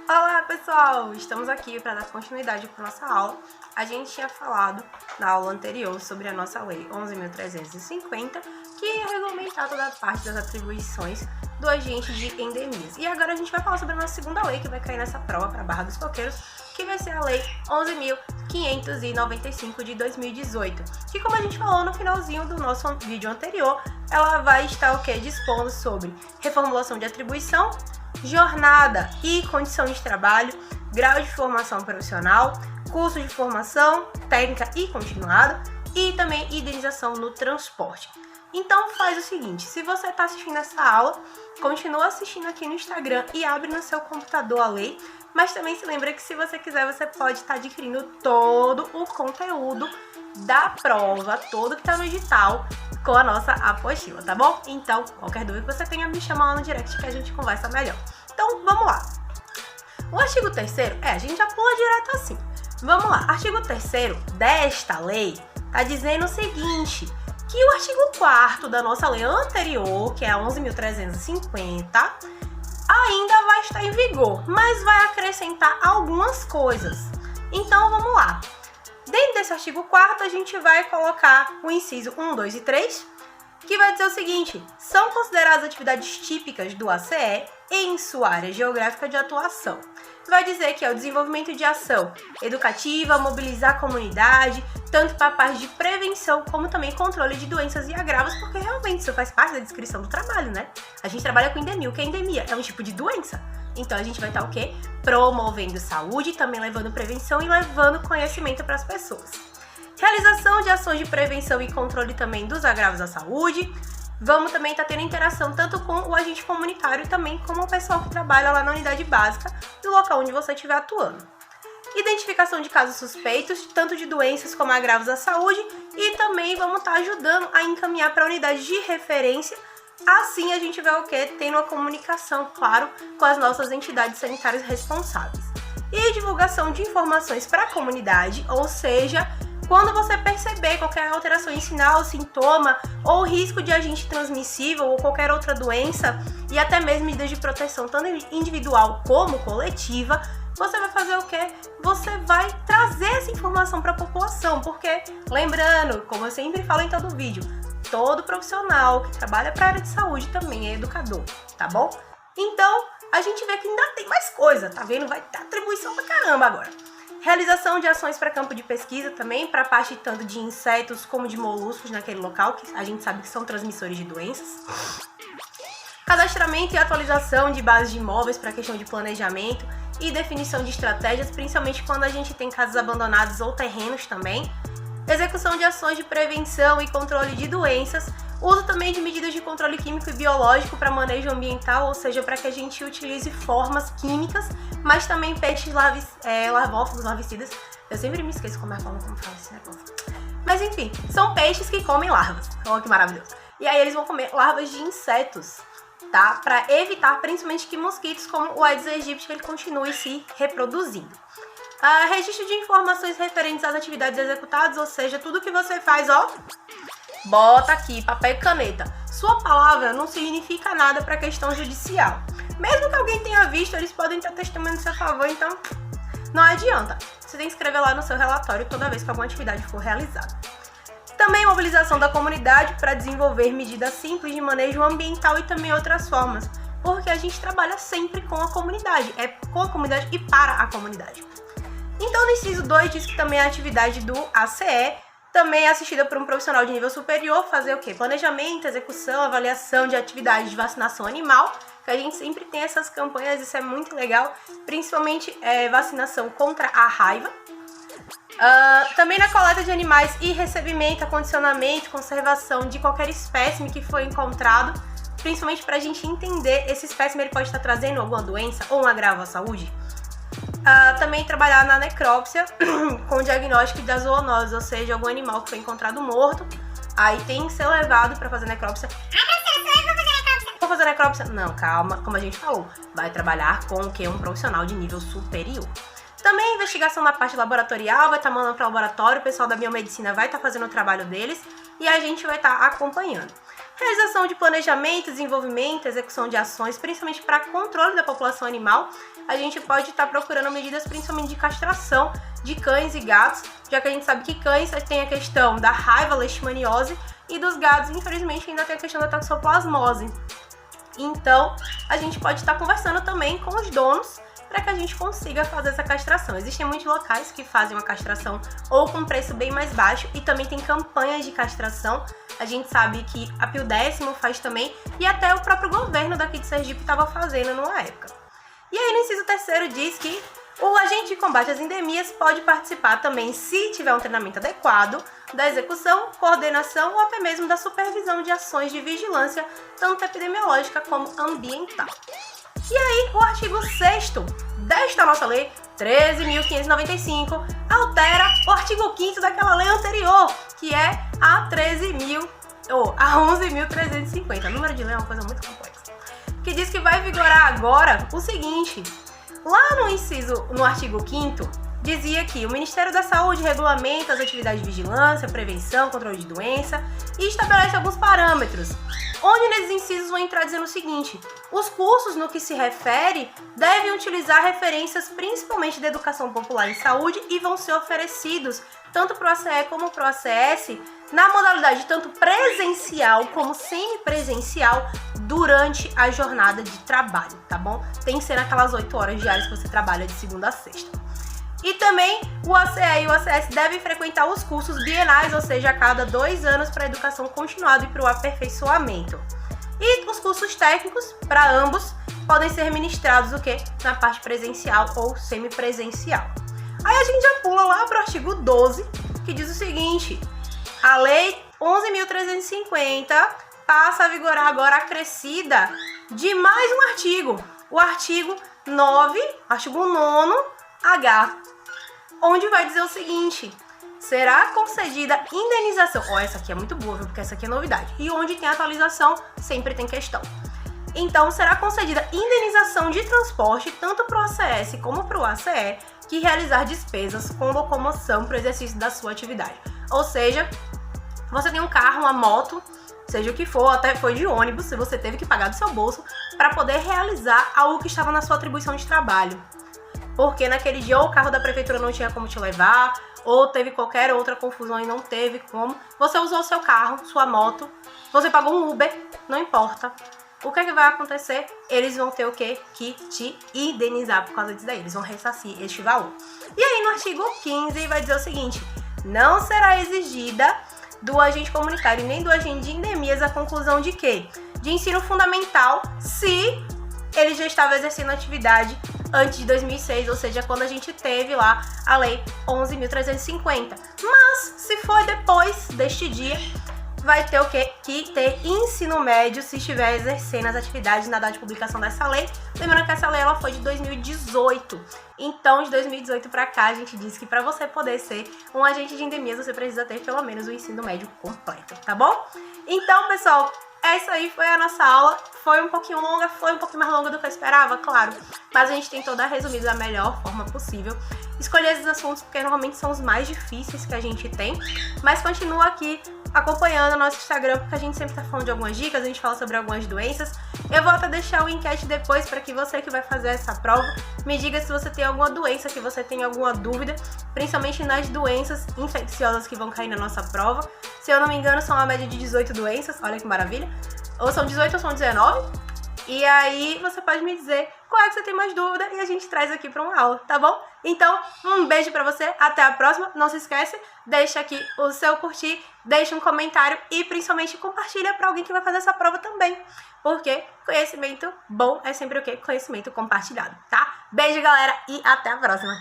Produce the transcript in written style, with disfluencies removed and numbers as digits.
Olá pessoal, estamos aqui para dar continuidade para nossa aula. A gente tinha falado na aula anterior sobre a nossa lei 11.350, que ia regulamentar toda a parte das atribuições do agente de endemias. E agora a gente vai falar sobre a nossa segunda lei, que vai cair nessa prova para a Barra dos Coqueiros, que vai ser a lei 11.595 de 2018, que, como a gente falou no finalzinho do nosso vídeo anterior, ela vai estar dispondo sobre reformulação de atribuição, jornada e condição de trabalho, grau de formação profissional, curso de formação técnica e continuada e também indenização no transporte. Então faz o seguinte, se você está assistindo essa aula, continua assistindo aqui no Instagram e abre no seu computador a lei, mas também se lembra que se você quiser, você pode estar adquirindo todo o conteúdo da prova, todo que está no edital, com a nossa apostila, tá bom? Então, qualquer dúvida que você tenha, me chama lá no direct que a gente conversa melhor. Então, vamos lá. O artigo 3º, a gente já pula direto assim. Vamos lá, artigo 3º desta lei tá dizendo o seguinte, que o artigo 4º da nossa lei anterior, que é a 11.350, ainda vai estar em vigor, mas vai acrescentar algumas coisas. Então, vamos lá. Dentro desse artigo 4º, a gente vai colocar o inciso 1, 2 e 3, que vai dizer o seguinte: são consideradas atividades típicas do ACE em sua área geográfica de atuação. Vai dizer que é o desenvolvimento de ação educativa, mobilizar a comunidade, tanto para a parte de prevenção, como também controle de doenças e agravos, porque realmente isso faz parte da descrição do trabalho, né? A gente trabalha com endemia. O que é endemia? É um tipo de doença. Então a gente vai estar promovendo saúde, também levando prevenção e levando conhecimento para as pessoas. Realização de ações de prevenção e controle também dos agravos à saúde. Vamos também estar tendo interação tanto com o agente comunitário e também com o pessoal que trabalha lá na unidade básica do local onde você estiver atuando. Identificação de casos suspeitos, tanto de doenças como agravos à saúde, e também vamos estar ajudando a encaminhar para a unidade de referência. Assim a gente vai tendo uma comunicação, claro, com as nossas entidades sanitárias responsáveis. E divulgação de informações para a comunidade, ou seja, quando você perceber qualquer alteração em sinal, sintoma ou risco de agente transmissível ou qualquer outra doença e até mesmo medidas de proteção tanto individual como coletiva, você vai fazer o quê? Você vai trazer essa informação para a população, porque, lembrando, como eu sempre falo em todo vídeo, todo profissional que trabalha para a área de saúde também é educador, tá bom? Então, a gente vê que ainda tem mais coisa, tá vendo? Vai ter atribuição pra caramba agora. Realização de ações para campo de pesquisa também, para a parte tanto de insetos como de moluscos naquele local, que a gente sabe que são transmissores de doenças. Cadastramento e atualização de bases de imóveis para questão de planejamento e definição de estratégias, principalmente quando a gente tem casas abandonadas ou terrenos também. Execução de ações de prevenção e controle de doenças. Uso também de medidas de controle químico e biológico para manejo ambiental, ou seja, para que a gente utilize formas químicas, mas também peixes larvófagos, larvicidas. Eu sempre me esqueço como fala esse negócio. Mas enfim, são peixes que comem larvas. Olha que maravilhoso. E aí eles vão comer larvas de insetos, tá? Para evitar principalmente que mosquitos como o Aedes aegypti ele continue se reproduzindo. Registro de informações referentes às atividades executadas, ou seja, tudo que você faz, bota aqui, papel e caneta. Sua palavra não significa nada para a questão judicial. Mesmo que alguém tenha visto, eles podem ter testemunho no seu favor, então não adianta. Você tem que escrever lá no seu relatório toda vez que alguma atividade for realizada. Também mobilização da comunidade para desenvolver medidas simples de manejo ambiental e também outras formas, porque a gente trabalha sempre com a comunidade, com a comunidade e para a comunidade. Então, no inciso 2 diz que também a atividade do ACE também é assistida por um profissional de nível superior, fazer o quê? Planejamento, execução, avaliação de atividades de vacinação animal, que a gente sempre tem essas campanhas, isso é muito legal, principalmente vacinação contra a raiva. Também na coleta de animais e recebimento, acondicionamento, conservação de qualquer espécime que foi encontrado, principalmente para a gente entender esse espécime ele pode estar trazendo alguma doença ou um agravo à saúde. Também trabalhar na necrópsia com diagnóstico da zoonose, ou seja, algum animal que foi encontrado morto, aí tem que ser levado para fazer necrópsia. Vou fazer necrópsia? Não, calma, como a gente falou, vai trabalhar com um profissional de nível superior. Também a investigação na parte laboratorial, vai estar mandando para o laboratório, o pessoal da biomedicina vai estar fazendo o trabalho deles e a gente vai estar acompanhando. realização de planejamento, desenvolvimento, execução de ações, principalmente para controle da população animal. A gente pode estar procurando medidas principalmente de castração de cães e gatos, já que a gente sabe que cães tem a questão da raiva leishmaniose e dos gatos, infelizmente, ainda tem a questão da toxoplasmose. Então, a gente pode estar conversando também com os donos para que a gente consiga fazer essa castração. Existem muitos locais que fazem uma castração ou com um preço bem mais baixo e também tem campanhas de castração. A gente sabe que a Pio Décimo faz também e até o próprio governo daqui de Sergipe estava fazendo numa época. E aí no inciso 3º diz que o agente de combate às endemias pode participar também, se tiver um treinamento adequado, da execução, coordenação ou até mesmo da supervisão de ações de vigilância, tanto epidemiológica como ambiental. E aí, o artigo 6º desta nossa lei, 13.595, altera o artigo 5º daquela lei anterior, que é a 11.350. O número de lei é uma coisa muito complexa. Que diz que vai vigorar agora o seguinte: lá no artigo 5º, dizia que o Ministério da Saúde regulamenta as atividades de vigilância, prevenção, controle de doença e estabelece alguns parâmetros, onde nesses incisos vão entrar dizendo o seguinte: os cursos no que se refere devem utilizar referências principalmente da educação popular em saúde e vão ser oferecidos tanto para o ACE como para o ACS na modalidade tanto presencial como semipresencial durante a jornada de trabalho, tá bom? Tem que ser naquelas 8 horas diárias que você trabalha de segunda a sexta. E também o ACE e o ACS devem frequentar os cursos bienais, ou seja, a cada 2 anos para a educação continuada e para o aperfeiçoamento. E os cursos técnicos, para ambos, podem ser ministrados o quê? Na parte presencial ou semipresencial. Aí a gente já pula lá para o artigo 12, que diz o seguinte: a lei 11.350 passa a vigorar agora acrescida de mais um artigo, o artigo 9, artigo 9H, onde vai dizer o seguinte: será concedida indenização. Ó, essa aqui é muito boa, viu? Porque essa aqui é novidade. E onde tem atualização, sempre tem questão. Então, será concedida indenização de transporte tanto para o ACS como para o ACE que realizar despesas com locomoção para o exercício da sua atividade. Ou seja, você tem um carro, uma moto, seja o que for, até foi de ônibus, se você teve que pagar do seu bolso para poder realizar algo que estava na sua atribuição de trabalho. Porque naquele dia ou o carro da prefeitura não tinha como te levar, ou teve qualquer outra confusão e não teve como. Você usou o seu carro, sua moto, você pagou um Uber, não importa. O que é que vai acontecer? Eles vão ter o quê? Que te indenizar por causa disso daí. Eles vão ressarcir este valor. E aí no artigo 15 vai dizer o seguinte: não será exigida do agente comunitário e nem do agente de endemias a conclusão de quê? De ensino fundamental, se ele já estava exercendo atividade antes de 2006, ou seja, quando a gente teve lá a lei 11.350. Mas, se for depois deste dia, vai ter o quê? Que ter ensino médio se estiver exercendo as atividades na data de publicação dessa lei. Lembrando que essa lei ela foi de 2018. Então, de 2018 para cá, a gente disse que para você poder ser um agente de endemias, você precisa ter pelo menos o ensino médio completo, tá bom? Então, pessoal, essa aí foi a nossa aula. Foi um pouquinho longa, foi um pouquinho mais longa do que eu esperava, claro. Mas a gente tentou dar resumido da melhor forma possível. Escolhi esses assuntos porque normalmente são os mais difíceis que a gente tem. Mas continua aqui acompanhando o nosso Instagram, porque a gente sempre tá falando de algumas dicas, a gente fala sobre algumas doenças. Eu vou até deixar o enquete depois para que você que vai fazer essa prova me diga se você tem alguma doença, que você tem alguma dúvida, principalmente nas doenças infecciosas que vão cair na nossa prova. Se eu não me engano, são uma média de 18 doenças, olha que maravilha. Ou são 18 ou são 19. E aí você pode me dizer qual é que você tem mais dúvida e a gente traz aqui para uma aula, tá bom? Então, um beijo pra você, até a próxima. Não se esquece, deixa aqui o seu curtir, deixa um comentário e principalmente compartilha para alguém que vai fazer essa prova também. Porque conhecimento bom é sempre o quê? Conhecimento compartilhado, tá? Beijo, galera, e até a próxima.